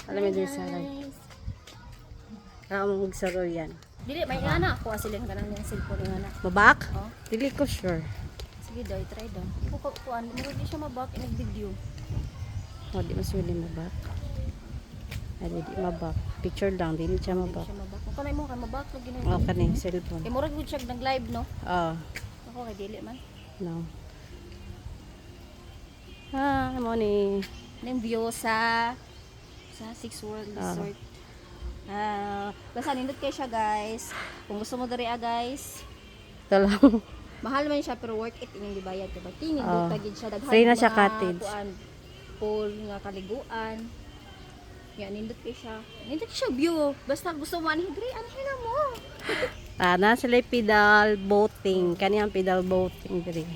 Alam mo din sa live. Ako magsaro yan. Dili, may anak ako asiling ka ng cellphone ng anak. Mabak? Oh. Dili ko sure. Sige daw, try daw. Ibu ko kuan, meron di siya mabak in video. O, di masuli mabak. Ay, di mabak. Picture lang, dili siya mabak. Siya mabak. Kung kanay mo kan mabak lagi na. O, kaning cellphone. Kay murag gud siya nag live no. Oo. Ako kay dili man. No. Mo ni. Ning view sa Six World Resort. Basta nindot kayo siya guys. Kung gusto mo diri guys. Ito lang. Mahal man siya pero worth it ining gibayad diba? Tingin Oh. tagid siya daghan. Free na siya mga cottage. kuan, pool nga kaliguan. Yan nindot kayo siya. Nindot siya view. Basta gusto mo ani diri ana mo. Na sila pedal boating. Kaniyang pedal boating diri.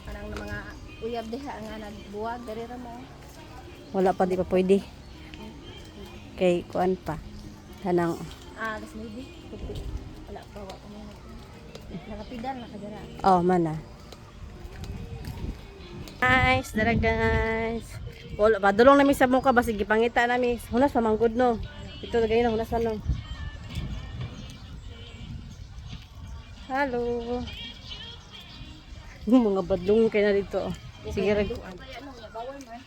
Kanang mga uyab diha nga nagbuwag diri ra mo. Wala pa, di pa pwede. Kay kuan pa. Kanang Das maybe. Wala pa wa pa mo. Nakapidal na kadara. oh, mana. Guys, dara guys. Wala pa dulong nami sa muka basi gipangita nami. Hunas pa manggod no. Ito lagay na hunas no. Hello. Mga badlong kay na dito. Sige rag. Bawal man.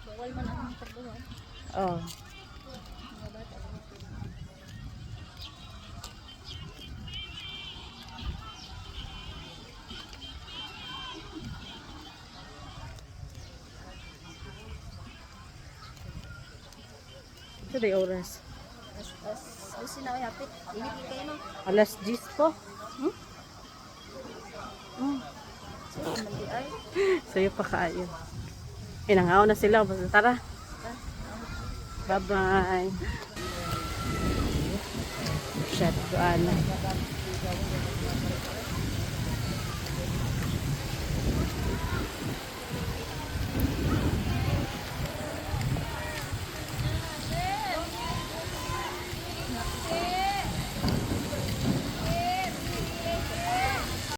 Bawal man ang pagbuhat. Oh. Ito na yung oras. Gusto na yapit. Init kayo no. Alas 10 po. Sige man di ay. Sa'yo pa kaayo. Inangaw na sila. Basta tara. Bye-bye. Shut doon.